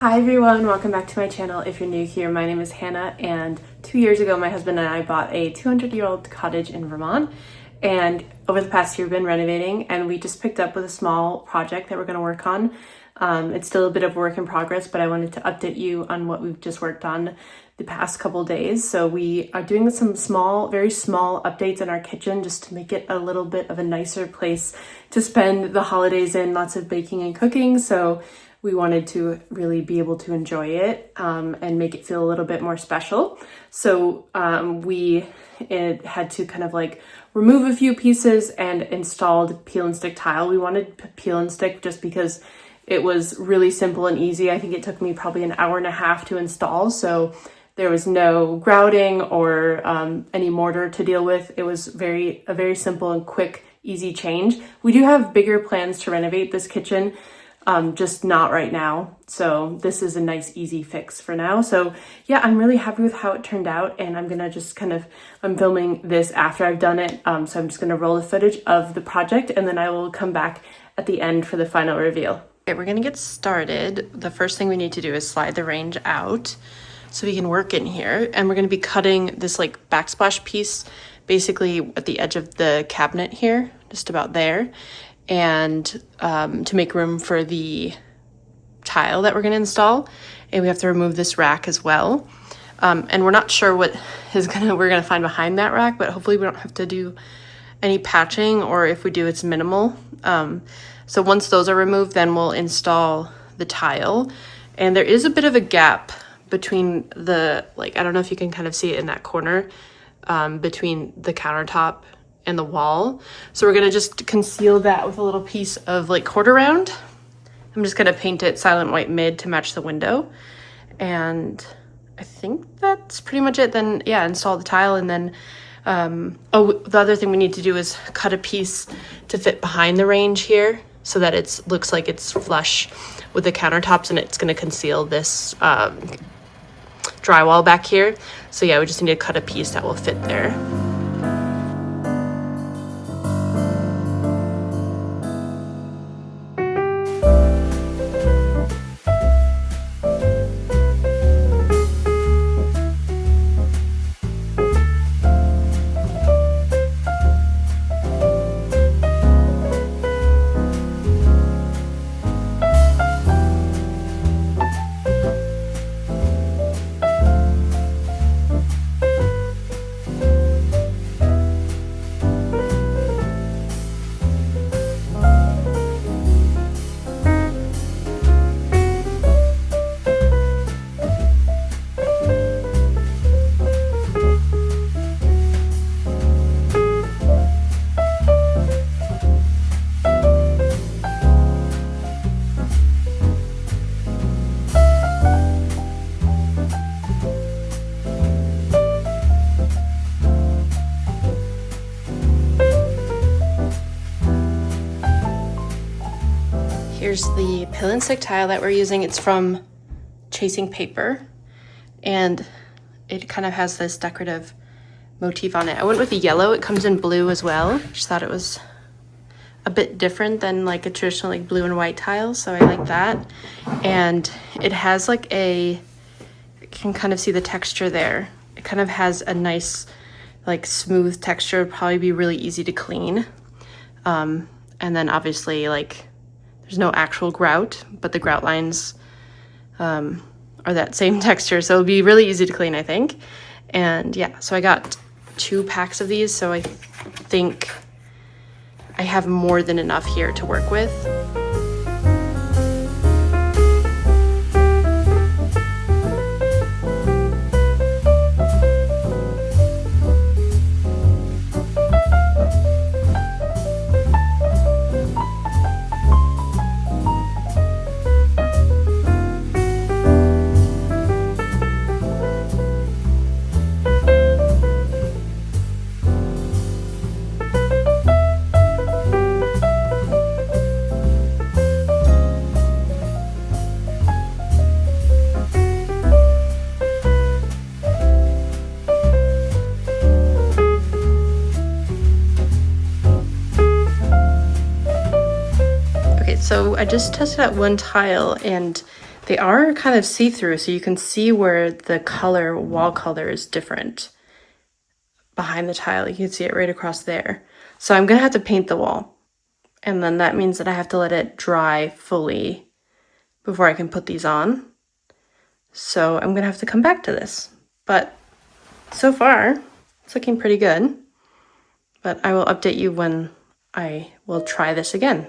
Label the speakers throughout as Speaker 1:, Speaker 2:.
Speaker 1: Hi everyone, welcome back to my channel. If you're new here, my name is Hannah, and 2 years ago my husband and I bought a 200-year-old cottage in Vermont, and over the past year we've been renovating, and we just picked up with a small project that we're going to work on. It's still a bit of work in progress, but I wanted to update you on what we've just worked on the past couple days. So we are doing some very small updates in our kitchen just to make it a little bit of a nicer place to spend the holidays in, lots of baking and cooking. So we wanted to really be able to enjoy it and make it feel a little bit more special. So we had to kind of like remove a few pieces and installed peel and stick tile. We wanted peel and stick just because it was really simple and easy. I think it took me probably an hour and a half to install. So there was no grouting or any mortar to deal with. It was a very simple and quick, easy change. We do have bigger plans to renovate this kitchen, just not right now. So this is a nice, easy fix for now. So yeah, I'm really happy with how it turned out, and I'm gonna just I'm filming this after I've done it. So I'm just gonna roll the footage of the project, and then I will come back at the end for the final reveal. Okay, we're gonna get started. The first thing we need to do is slide the range out so we can work in here. And we're gonna be cutting this like backsplash piece basically at the edge of the cabinet here, just about there. And to make room for the tile that we're going to install, and we have to remove this rack as well. And we're not sure what we're going to find behind that rack, but hopefully we don't have to do any patching, or if we do, it's minimal. So once those are removed, then we'll install the tile. And there is a bit of a gap between I don't know if you can kind of see it in that corner, between the countertop and the wall. So we're gonna just conceal that with a little piece of like quarter round. I'm just gonna paint it silent white mid to match the window. And I think that's pretty much it. Then yeah, install the tile, and then the other thing we need to do is cut a piece to fit behind the range here so that it looks like it's flush with the countertops, and it's gonna conceal this drywall back here. So yeah, we just need to cut a piece that will fit there. Here's the peel and stick tile that we're using. It's from Chasing Paper, and it kind of has this decorative motif on it. I went with the yellow. It comes in blue as well. Just thought it was a bit different than like a traditional like blue and white tile, so I like that. And it has like you can kind of see the texture there. It kind of has a nice like smooth texture. It'd probably be really easy to clean. And then obviously like there's no actual grout, but the grout lines are that same texture, so it'll be really easy to clean, I think. And yeah, so I got 2 packs of these, so I think I have more than enough here to work with. So I just tested out one tile, and They are kind of see-through, so you can see where the color, wall color, is different behind the tile. You can see it right across there. So I'm gonna have to paint the wall, and then that means that I have to let it dry fully before I can put these on. So I'm gonna have to come back to this. But so far, it's looking pretty good. But I will update you when I will try this again.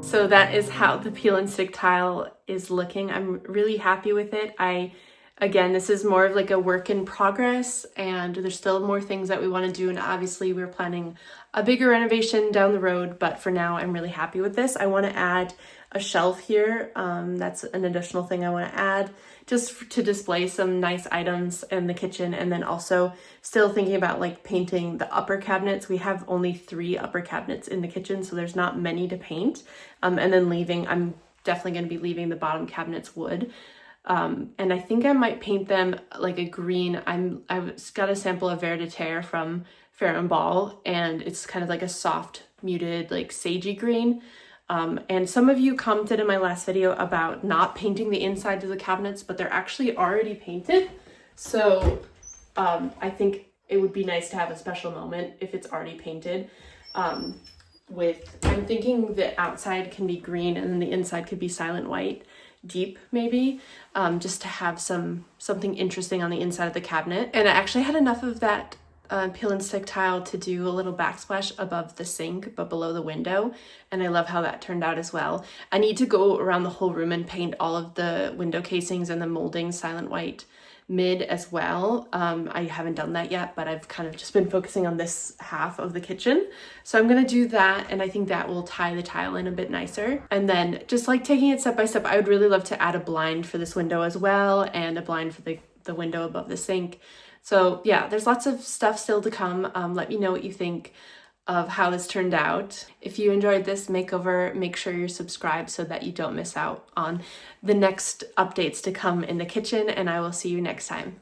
Speaker 1: So that is how the peel and stick tile is looking. I'm really happy with it. Again, this is more of like a work in progress, and there's still more things that we want to do. And obviously we're planning a bigger renovation down the road, but for now I'm really happy with this. I want to add a shelf here. That's an additional thing I want to add, just to display some nice items in the kitchen. And then also still thinking about like painting the upper cabinets. We have only 3 upper cabinets in the kitchen, so there's not many to paint. And then I'm definitely going to be leaving the bottom cabinets wood. And I think I might paint them like a green. I've got a sample of Vert de Terre from Fair and Ball, and it's kind of like a soft, muted, like sagey green. And some of you commented in my last video about not painting the inside of the cabinets, but they're actually already painted. So I think it would be nice to have a special moment if it's already painted. I'm thinking the outside can be green and then the inside could be silent white, deep maybe, just to have something interesting on the inside of the cabinet. And I actually had enough of that peel and stick tile to do a little backsplash above the sink but below the window, and I love how that turned out as well. I need to go around the whole room and paint all of the window casings and the molding silent white mid as well. I haven't done that yet, but I've kind of just been focusing on this half of the kitchen, so I'm gonna do that, and I think that will tie the tile in a bit nicer. And then just like taking it step by step, I would really love to add a blind for this window as well, and a blind for the window above the sink. So yeah, there's lots of stuff still to come. Let me know what you think of how this turned out. If you enjoyed this makeover, make sure you're subscribed so that you don't miss out on the next updates to come in the kitchen, and I will see you next time.